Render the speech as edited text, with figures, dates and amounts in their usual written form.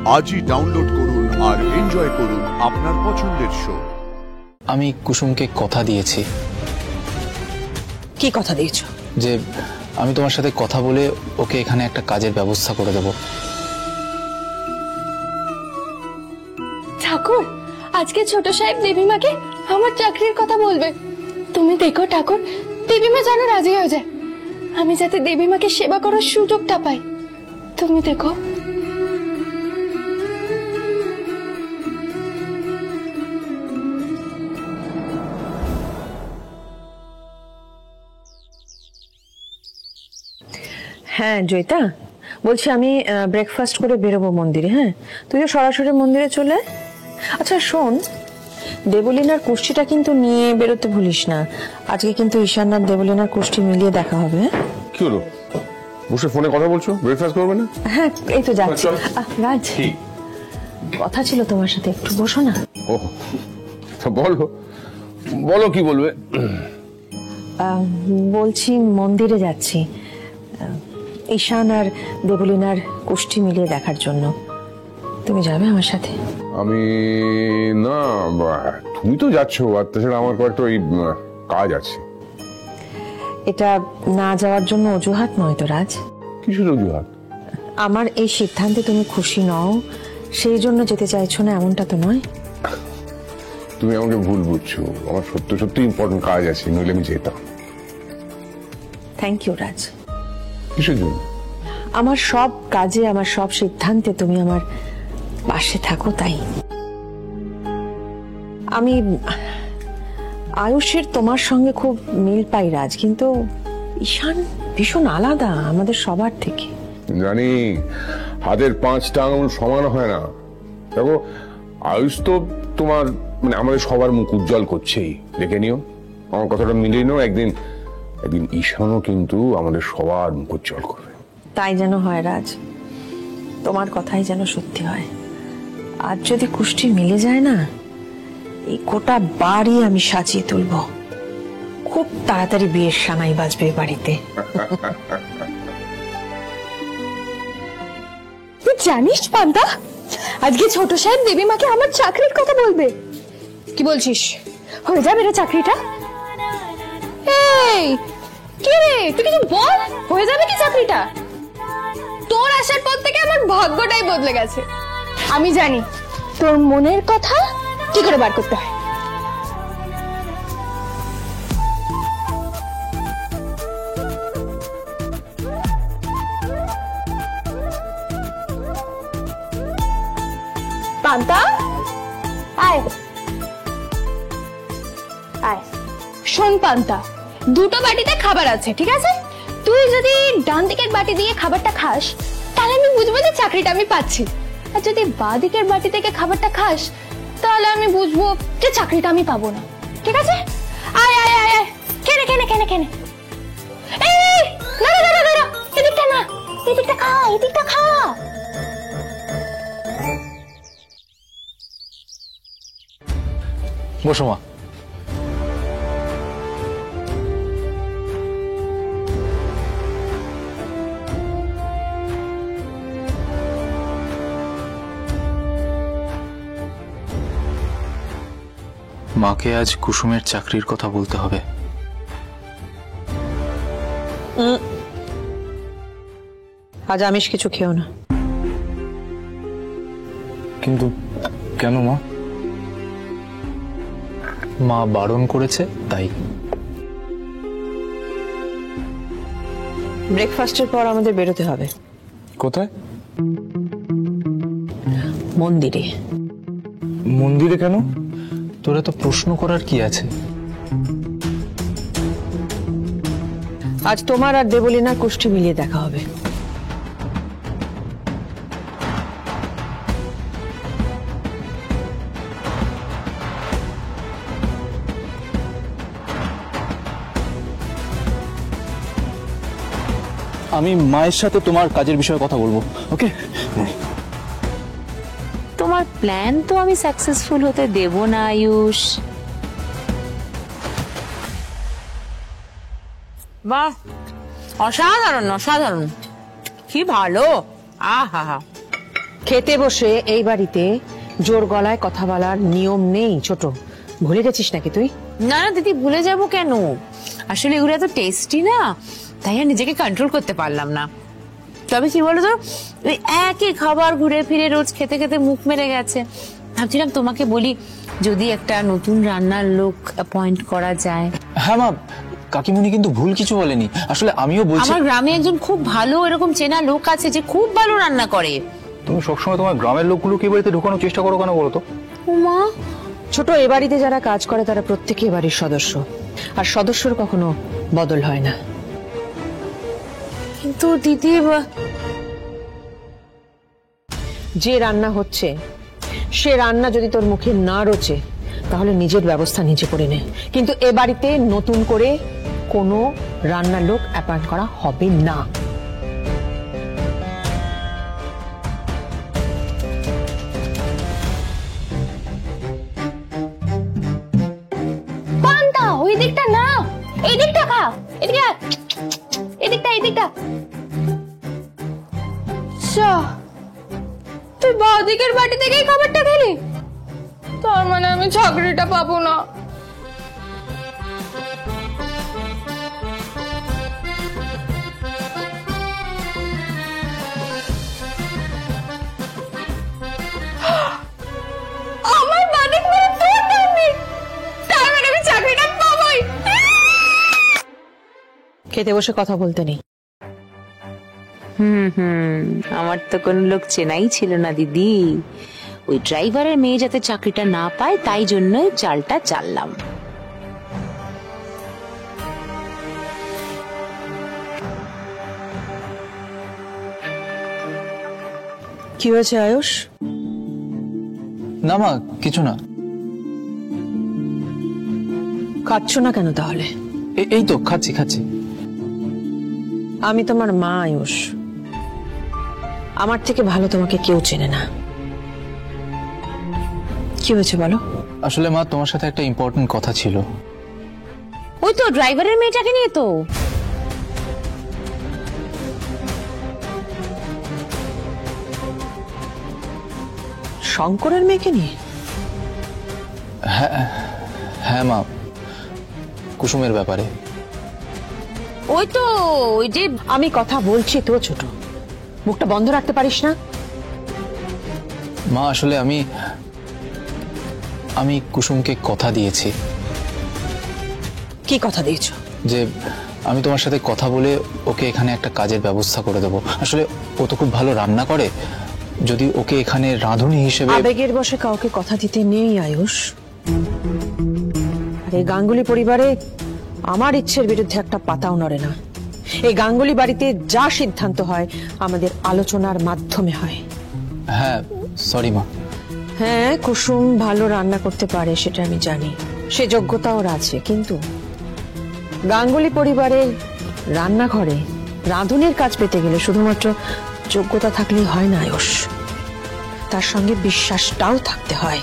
আজই ডাউনলোড করুন আর এনজয় করুন আপনার পছন্দের শো। আমি কুসুমকে কথা দিয়েছি। কি কথা দিয়েছো? যে আমি তোমার সাথে কথা বলে ওকে এখানে একটা কাজের ব্যবস্থা করে দেব। ঠাকুর, আজকে ছোট সাহেব দেবীমাকে আমার চাকরির কথা বলবে। তুমি দেখো ঠাকুর, দেবীমা যেন রাজি হয়ে যায়, আমি যাতে দেবীমাকে সেবা করার সুযোগটা পাই। তুমি দেখো। হ্যাঁ জয়িতা, বলছি আমি ব্রেকফাস্ট করে বেরোবো মন্দিরে। হ্যাঁ, তুইও সরাসরি মন্দিরে চলে আয়। আচ্ছা শোন, দেবলীনার কুষ্টিটা কিন্তু নিয়ে বেরোতে ভুলিস না। আজকে কিন্তু ঈশান আর দেবলীনার কুষ্টি মিলিয়ে দেখা হবে। কি হলো, বসে ফোনে কথা বলছো? ব্রেকফাস্ট করবে না? হ্যাঁ এই তো যাচ্ছি। রাজ, কথা ছিল তোমার সাথে, একটু বসো না। ও বলো বলো, কি বলবে? বলছি মন্দিরে যাচ্ছি ঈশান আর দেবলীনার কুষ্টি মিলিয়ে দেখার জন্য। তুমি যাবে আমার সাথে? আমি না, তুমি তো যাচ্ছ, আর তাছাড়া আমার কয়েকটা ওই কাজ আছে। এটা না যাওয়ার জন্য অজুহাত নয় তো রাজ। কিসের অজুহাত? আমার এই সিদ্ধান্তে তুমি খুশি নও, সেই জন্য যেতে চাইছো না এমনটা তো নয়। তুমি আমাকে ভুল বুঝছো, আমার সত্যি সত্যি ইম্পর্টেন্ট কাজ আছে, নইলে আমি যেতাম। থ্যাংক ইউ রাজ। কিসের জন্য? আমার সব কাজে, আমার সব সিদ্ধান্তে তুমি আমার পাশে থাকো, তাই। আমি আয়ুষের তোমার সঙ্গে খুব মিল পাই রাজ, কিন্তু ঈশান ভীষণ আলাদা আমাদের সবার থেকে। জানি, হাতের 5টা আঙুল সমান হয় না। দেখো, আয়ুষ তো তোমার মানে আমাদের সবার মুখ উজ্জ্বল করছেই, দেখে নিও। আমার কথাটা মিলিয়ে নিও, একদিন ঈশানও কিন্তু আমাদের সবার মুখ উজ্জ্বল করবে। তাই যেন হয় রাজ, তোমার কথাই যেন সত্যি হয়। আজ যদি কুষ্টি মিলে যায় না, এই গোটা বাড়ি আমি সাজিয়ে তুলব। খুব তাড়াতাড়ি বিয়ের সানাই বাজবে বাড়িতে। তুই জানিস পান্তা, আজকে ছোট সাহেব দেবীমাকে আমার চাকরির কথা বলবে। কি বলছিস, হয়ে যাবে রে চাকরিটা? এই কি রে, তুই কিছু বল, হয়ে যাবে কি চাকরিটা? তোর আসার পর থেকে আমার ভাগ্যটাই বদলে গেছে। আমি জানি তোর মনের কথা কি করে বার করতে হয়। পান্তা, আয় আয়। শোন পান্তা, দুটো বাটিতে খাবার আছে, ঠিক আছে? তুই যদি ডান দিকের বাটি দিয়ে খাবারটা খাস, তাহলে আমি বুঝবো যে চাকরিটা আমি পাচ্ছি। আর যদি বাঁ দিকের বাটি থেকে খাবারটা খাস, তাহলে আমি বুঝবো যে চাকরিটা আমি পাবো না, ঠিক আছে? আয় আয় আয় আয়, কেনে কেনে কেনে কেনে। এই না না না না, এদিকটা না, এদিকটা খা, এদিকটা খা। বসো মা। মাকে আজ কুসুমের চাকরির কথা বলতে হবে। আজ আমিষ কিছু খেও না। কিন্তু কেন মা? মা বারণ করেছে তাই। ব্রেকফাস্টের পর আমাদের বেরোতে হবে। কোথায়? মন্দিরে। মন্দিরে কেন? তোরা তো প্রশ্ন করার কি আছে? আজ তোমার আর দেবলীনার কুষ্টি মিলিয়ে দেখা হবে। আমি মায়ের সাথে তোমার কাজের বিষয়ে কথা বলবো, ওকে? তোমার প্ল্যান তো আমি সাকসেসফুল হতে দেব না আয়ুষ। বাহ, অসাধারণ অসাধারণ, কি ভালো। আহা হা, খেতে বসে এই বাড়িতে জোর গলায় কথা বলার নিয়ম নেই ছোট, ভুলে গেছিস নাকি তুই? না না দিদি, ভুলে যাব কেন? আসলে এগুলো এত টেস্টি না, তাই আর নিজেকে কন্ট্রোল করতে পারলাম না। তবে কি বলতো, ওই একই খাবার ঘুরে ফিরে রোজ খেতে খেতে মুখ মেরে গেছে। ভাবছিলাম তোমাকে বলি, যদি একটা নতুন রান্নার লোক অ্যাপয়েন্ট করা যায়। হ্যাঁ মা, কাকিমুনি কিন্তু ভুল কিছু বলেনি, আসলে আমিও বলছি। আমার গ্রামে একজন খুব ভালো এরকম চেনা লোক আছে যে খুব ভালো রান্না করে। তুমি সবসময় তোমার গ্রামের লোকগুলোকে এই বাড়িতে ঢোকানোর চেষ্টা করো কেন বলো তো? উমা, ছোট, এ বাড়িতে যারা কাজ করে তারা প্রত্যেকে এ বাড়ির সদস্য, আর সদস্যর কখনো বদল হয় না। কিন্তু দিদি, যে রান্না হচ্ছে সে রান্না যদি তোর মুখে না রোচে তাহলে নিজের ব্যবস্থা নিজে করে নে, কিন্তু এ বাড়িতে নতুন করে কোনো রান্নার লোক অ্যাপয়েন্ট করা হবে না। পান্তা, ওই দিকটা না, এই দিকটা খা, এদিকে আয়। এদিকটা, এদিকটা। তুই বাদিকের বাটি থেকেই খাবারটা খেলি? তার মানে আমি চাকরিটা পাবো না। আমার বাদিক মেরে তোর টানবি, তার মানে আমি চাকরিটা পাবোই। খেতে বসে কথা বলতে নেই। আমার তো কোনো লোক চেনাই ছিল না দিদি। ওই ড্রাইভারের মেয়ে যাতে চাকরিটা না পায় তাই জন্যই চালটা চাললাম। কি হয়েছে আয়ুষ? না মা, কিছু না। খাচ্ছ না কেন তাহলে? এই তো খাচ্ছি খাচ্ছি। আমি তোমার মা আয়ুষ, আমার থেকে ভালো তোমাকে কেউ চেনে না। কি হয়েছে বলো? আসলে মা, তোমার সাথে একটা ইম্পর্টেন্ট কথা ছিল। ওই তো ড্রাইভারের মেয়েটাকে নিয়ে তো। শঙ্করের মেয়েকে নিয়ে? হ্যাঁ মা, কুসুমের ব্যাপারে। ওই তো, ওই যে আমি কথা বলছি তো ছোট, মুখটা বন্ধ রাখতে পারিস না? মা আসলে আমি কুসুমকে কথা দিয়েছি। কি কথা দিয়েছো? যে আমি তোমার সাথে কথা বলে ওকে এখানে একটা কাজের ব্যবস্থা করে দেবো। আসলে ও তো খুব ভালো রান্না করে, যদি ওকে এখানে রাঁধুনি হিসেবে। আবেগের বশে কাউকে কথা দিতে নেই আয়ুষ। আর এই গাঙ্গুলি পরিবারে আমার ইচ্ছের বিরুদ্ধে একটা পাতাও নড়ে না। এই গাঙ্গুলি বাড়িতে যা সিদ্ধান্ত হয় আমাদের আলোচনার মাধ্যমে হয়। হ্যাঁ, সরি মা। হ্যাঁ, কুসুম ভালো রান্না করতে পারে সেটা আমি জানি, সে যোগ্যতা ওর আছে, কিন্তু গাঙ্গুলি পরিবারের রান্নাঘরে রাঁধুনির কাজ পেতে গেলে শুধুমাত্র যোগ্যতা থাকলেই হয় না আয়ুষ, তার সঙ্গে বিশ্বাসটাও থাকতে হয়।